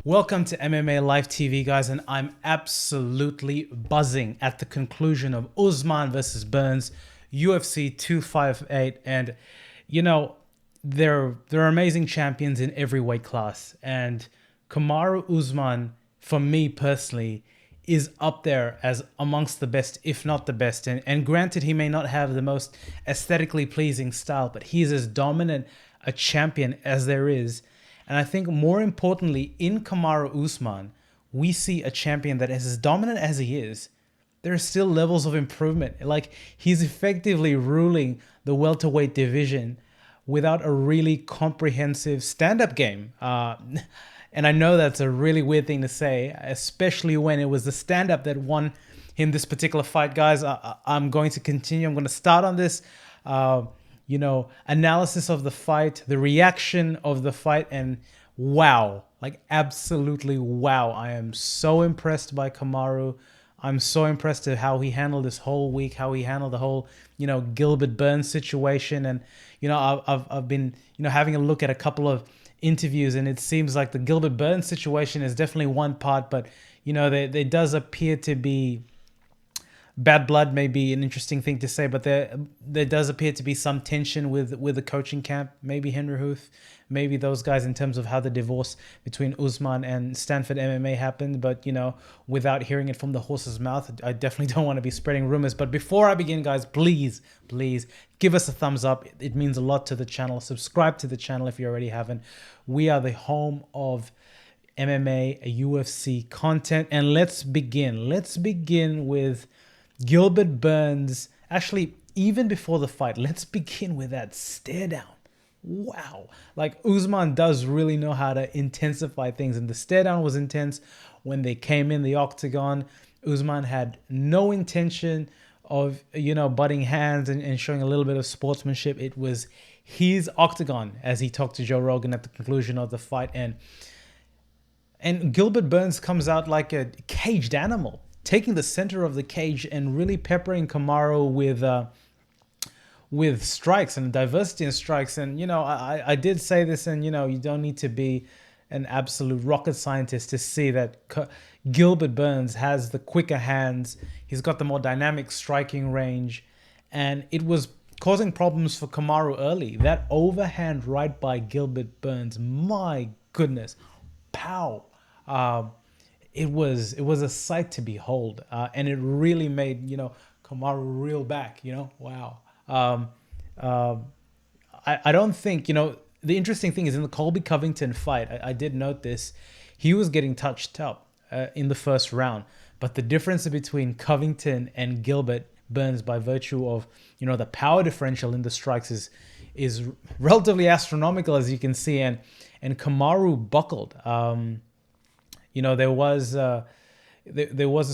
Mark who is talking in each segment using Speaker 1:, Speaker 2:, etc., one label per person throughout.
Speaker 1: Welcome to MMA Live TV, guys, and I'm absolutely buzzing at the conclusion of Usman versus Burns, UFC 258. And, you know, there are amazing champions in every weight class. And Kamaru Usman, for me personally, is up there as amongst the best, if not the best. And granted, he may not have the most aesthetically pleasing style, but he's as dominant a champion as there is. And I think more importantly, in Kamaru Usman, we see a champion that is as dominant as he is. There are still levels of improvement. Like, he's effectively ruling the welterweight division without a really comprehensive stand-up game. And I know that's a really weird thing to say, especially when it was the stand-up that won him this particular fight. Guys, I'm going to continue. I'm going to start on this. Analysis of the fight, the reaction of the fight, and wow, like absolutely wow. I am so impressed by Kamaru. I'm so impressed at how he handled this whole week, how he handled the whole, Gilbert Burns situation. And, I've been, having a look at a couple of interviews, and it seems like the Gilbert Burns situation is definitely one part, but, there does appear to be bad blood. May be an interesting thing to say, but there does appear to be some tension with the coaching camp. Maybe Henry Huth, maybe those guys, in terms of how the divorce between Usman and Stanford MMA happened. But without hearing it from the horse's mouth, I definitely don't want to be spreading rumors. But before I begin, guys, please give us a thumbs up. It means a lot to the channel. Subscribe to the channel if you already haven't. We are the home of MMA, UFC content, and let's begin. Let's begin with Gilbert Burns. Actually, even before the fight, let's begin with that stare down. Wow. Like, Usman does really know how to intensify things, and the stare down was intense when they came in the octagon. Usman had no intention of, butting hands and showing a little bit of sportsmanship. It was his octagon, as he talked to Joe Rogan at the conclusion of the fight. And Gilbert Burns comes out like a caged animal, taking the center of the cage and really peppering Kamaru with strikes and diversity in strikes. And, I did say this, and, you don't need to be an absolute rocket scientist to see that Gilbert Burns has the quicker hands. He's got the more dynamic striking range, and it was causing problems for Kamaru early. That overhand right by Gilbert Burns, my goodness, pow. It was a sight to behold, and it really made Kamaru reel back. Wow. I don't think the interesting thing is, in the Colby Covington fight, I did note this. He was getting touched up in the first round, but the difference between Covington and Gilbert Burns, by virtue of the power differential in the strikes, is relatively astronomical, as you can see, and Kamaru buckled. There was a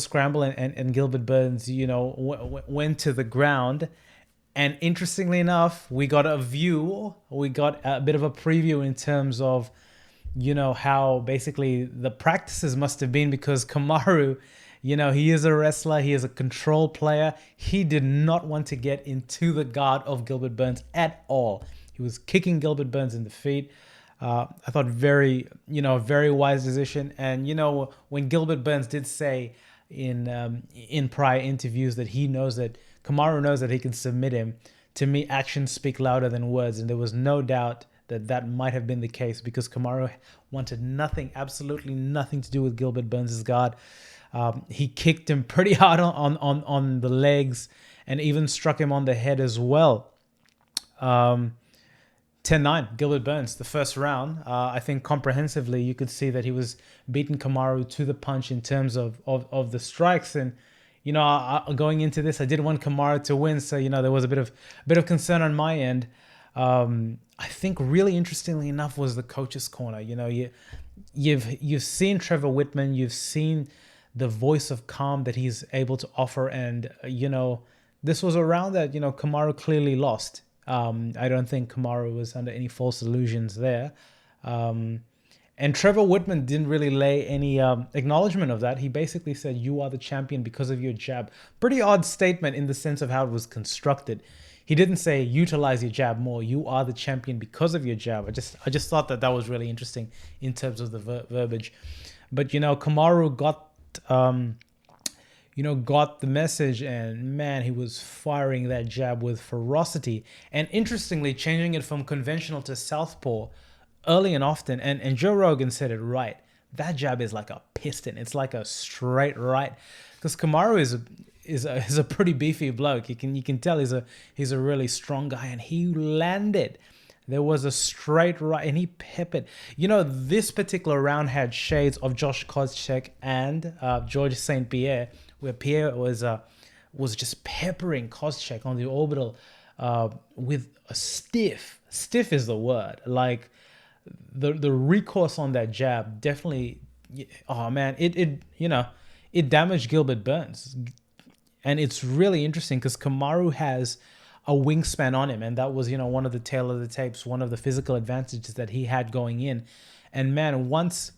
Speaker 1: scramble, and Gilbert Burns, went to the ground. And interestingly enough, we got a bit of a preview in terms of, how basically the practices must have been, because Kamaru, he is a wrestler, he is a control player. He did not want to get into the guard of Gilbert Burns at all. He was kicking Gilbert Burns in the feet. I thought very wise decision. And, when Gilbert Burns did say in prior interviews that he knows that Kamaru knows that he can submit him, to me, actions speak louder than words. And there was no doubt that might have been the case, because Kamaru wanted nothing, absolutely nothing to do with Gilbert Burns' guard. He kicked him pretty hard on the legs, and even struck him on the head as well. 10-9, Gilbert Burns, the first round. I think comprehensively you could see that he was beating Kamaru to the punch in terms of the strikes. And, going into this, I did want Kamaru to win. So, there was a bit of concern on my end. I think really interestingly enough was the coach's corner. You've seen Trevor Whitman, you've seen the voice of calm that he's able to offer. And, this was a round that, Kamaru clearly lost. I don't think Kamaru was under any false illusions there. And Trevor Whitman didn't really lay any acknowledgement of that. He basically said, "You are the champion because of your jab." Pretty odd statement in the sense of how it was constructed. he didn't say utilize your jab more. You are the champion because of your jab. I just thought that was really interesting in terms of the verbiage. But Kamaru got the message, and man, he was firing that jab with ferocity. And interestingly, changing it from conventional to southpaw early and often. And Joe Rogan said it right. That jab is like a piston. It's like a straight right. Because Kamaru is a pretty beefy bloke. You can tell he's a really strong guy, and he landed. There was a straight right, and he peppered. This particular round had shades of Josh Koscheck and George St. Pierre, where Pierre was just peppering Koscheck on the orbital with a stiff is the word. Like the recourse on that jab definitely. Oh man, it damaged Gilbert Burns, and it's really interesting because Kamaru has a wingspan on him, and that was one of the tail of the tapes, one of the physical advantages that he had going in. And man, once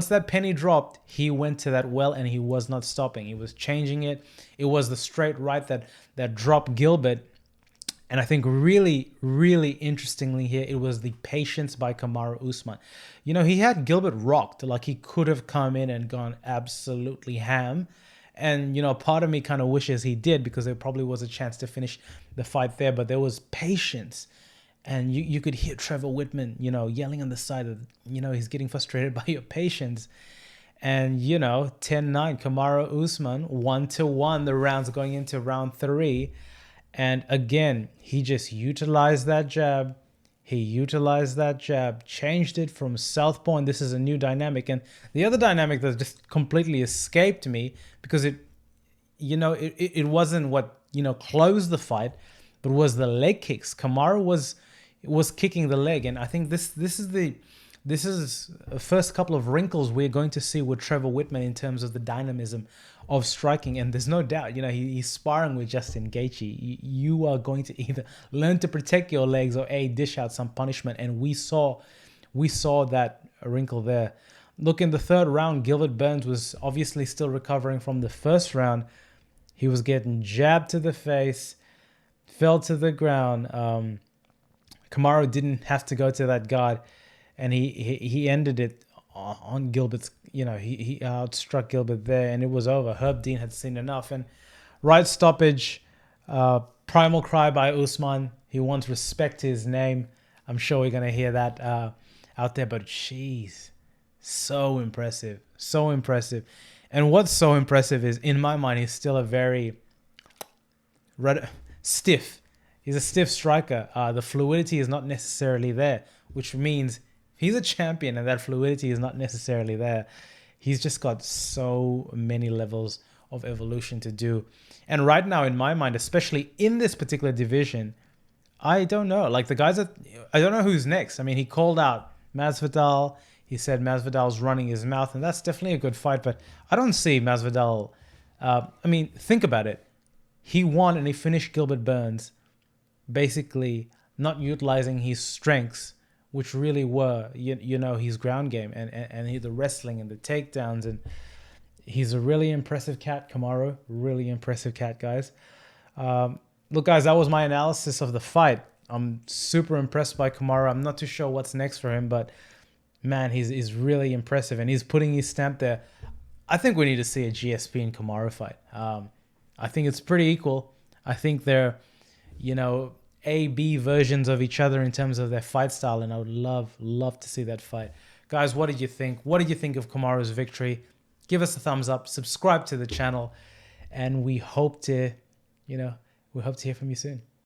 Speaker 1: that penny dropped, he went to that well, and he was not stopping. He was changing it. It was the straight right that dropped Gilbert. And I think really, really interestingly here, it was the patience by Kamaru Usman. He had Gilbert rocked. Like, he could have come in and gone absolutely ham. And, part of me kind of wishes he did, because there probably was a chance to finish the fight there. But there was patience. And you could hear Trevor Whitman, yelling on the side of, he's getting frustrated by your patience. And, 10-9, Kamaru Usman, 1-1, the rounds going into round 3. And again, he just utilized that jab. Changed it from southpaw, and this is a new dynamic. And the other dynamic that just completely escaped me, because it wasn't what, closed the fight, but was the leg kicks. Kamaru was kicking the leg, and I think this is the first couple of wrinkles we're going to see with Trevor Whitman in terms of the dynamism of striking. And there's no doubt, he's sparring with Justin Gaethje. You are going to either learn to protect your legs or dish out some punishment. And we saw that wrinkle there. Look, in the third round, Gilbert Burns was obviously still recovering from the first round. He was getting jabbed to the face, fell to the ground. Kamaru didn't have to go to that guard, and he ended it on Gilbert's. He outstruck Gilbert there, and it was over. Herb Dean had seen enough. And right stoppage, primal cry by Usman. He wants respect to his name. I'm sure we're going to hear that out there. But jeez, so impressive. And what's so impressive is, in my mind, he's still a very stiff. He's a stiff striker. The fluidity is not necessarily there, which means he's a champion, and that fluidity is not necessarily there. He's just got so many levels of evolution to do. And right now, in my mind, especially in this particular division, I don't know. Like, the guys I don't know who's next. I mean, he called out Masvidal. He said Masvidal's running his mouth, and that's definitely a good fight. But I don't see Masvidal. Think about it. He won and he finished Gilbert Burns, basically not utilizing his strengths, which really were, his ground game and the wrestling and the takedowns. And he's a really impressive cat, Kamaru. Really impressive cat, guys. Look, guys, that was my analysis of the fight. I'm super impressed by Kamaru. I'm not too sure what's next for him, but man, he's really impressive, and he's putting his stamp there. I think we need to see a GSP and Kamaru fight. I think it's pretty equal. I think they're, A-B versions of each other in terms of their fight style, and I would love to see that fight. Guys, what did you think? What did you think of Kamaru's victory? Give us a thumbs up, subscribe to the channel, and we hope to hear from you soon.